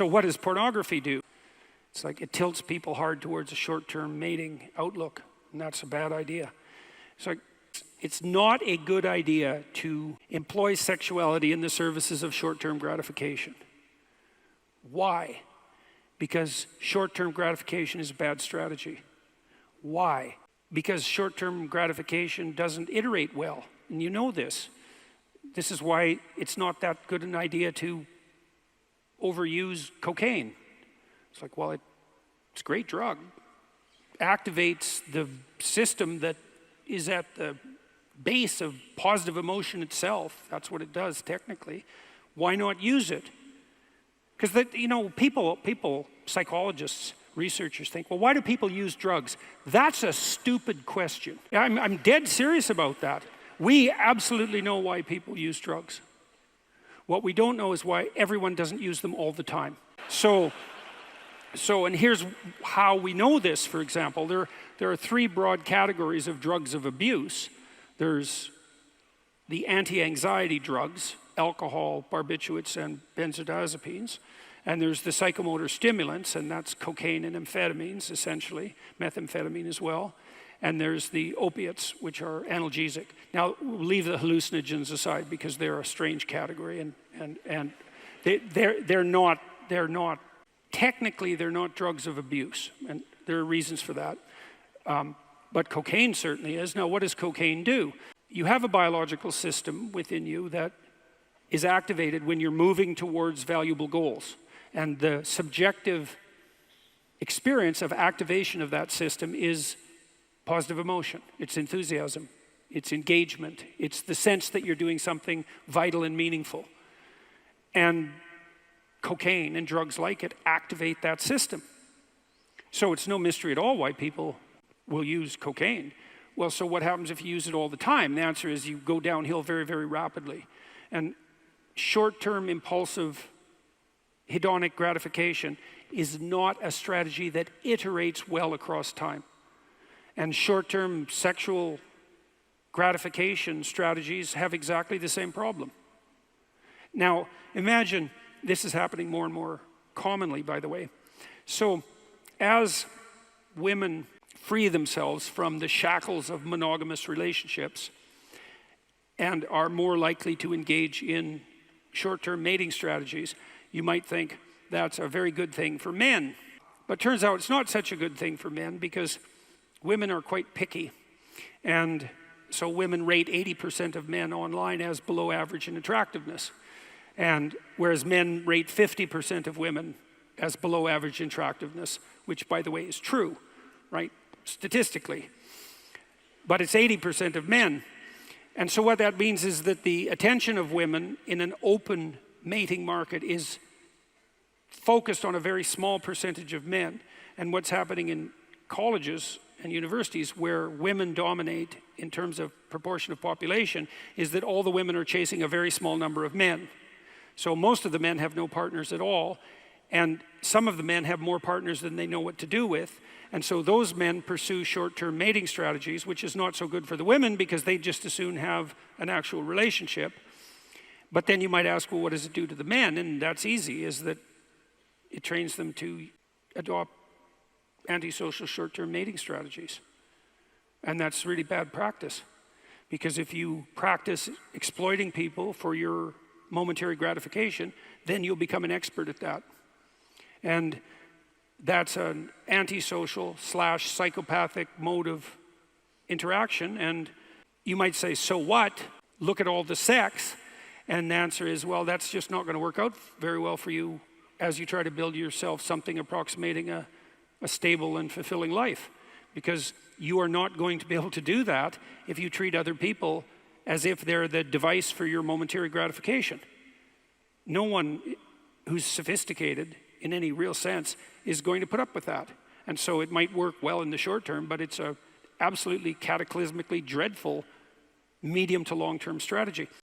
So what does pornography do? It's like it tilts people hard towards a short-term mating outlook, and that's a bad idea. It's like it's not a good idea to employ sexuality in the services of short-term gratification. Why? Because short-term gratification is a bad strategy. Why? Because short-term gratification doesn't iterate well, and you know this. This is why it's not that good an idea to overuse cocaine. It's like, well, it's a great drug. Activates the system that is at the base of positive emotion itself. That's what it does technically. Why not use it? Because people, psychologists, researchers think, well, why do people use drugs? That's a stupid question. I'm dead serious about that. We absolutely know why people use drugs. What we don't know is why everyone doesn't use them all the time. So and here's how we know this, for example. There are three broad categories of drugs of abuse. There's the anti-anxiety drugs, alcohol, barbiturates, and benzodiazepines. And there's the psychomotor stimulants, and that's cocaine and amphetamines, essentially, methamphetamine as well. And there's the opiates, which are analgesic. Now, we'll leave the hallucinogens aside because they're a strange category, and they're not technically they're not drugs of abuse, and there are reasons for that. But cocaine certainly is. Now, what does cocaine do? You have a biological system within you that is activated when you're moving towards valuable goals. And the subjective experience of activation of that system is positive emotion. It's enthusiasm. It's engagement. It's the sense that you're doing something vital and meaningful. And cocaine and drugs like it activate that system. So it's no mystery at all why people will use cocaine. Well, so what happens if you use it all the time? The answer is you go downhill very, very rapidly. And short-term impulsive hedonic gratification is not a strategy that iterates well across time. And short-term sexual gratification strategies have exactly the same problem. Now, imagine, this is happening more and more commonly, by the way. So, as women free themselves from the shackles of monogamous relationships and are more likely to engage in short-term mating strategies, you might think that's a very good thing for men. But it turns out it's not such a good thing for men because women are quite picky. And so women rate 80% of men online as below average in attractiveness. And whereas men rate 50% of women as below average in attractiveness, which by the way is true, right, statistically. But it's 80% of men. And so what that means is that the attention of women in an open mating market is focused on a very small percentage of men. And what's happening in colleges and universities where women dominate in terms of proportion of population is that all the women are chasing a very small number of men. So most of the men have no partners at all, and some of the men have more partners than they know what to do with. And so those men pursue short-term mating strategies, which is not so good for the women because they just as soon have an actual relationship. But then you might ask, well, what does it do to the men? And that's easy, is that it trains them to adopt antisocial short-term mating strategies. And that's really bad practice. Because if you practice exploiting people for your momentary gratification, then you'll become an expert at that. And that's an antisocial / psychopathic mode of interaction. And you might say, so what? Look at all the sex. And the answer is, well, that's just not going to work out very well for you as you try to build yourself something approximating a stable and fulfilling life. Because you are not going to be able to do that if you treat other people as if they're the device for your momentary gratification. No one who's sophisticated in any real sense is going to put up with that. And so it might work well in the short term, but it's a absolutely cataclysmically dreadful medium to long-term strategy.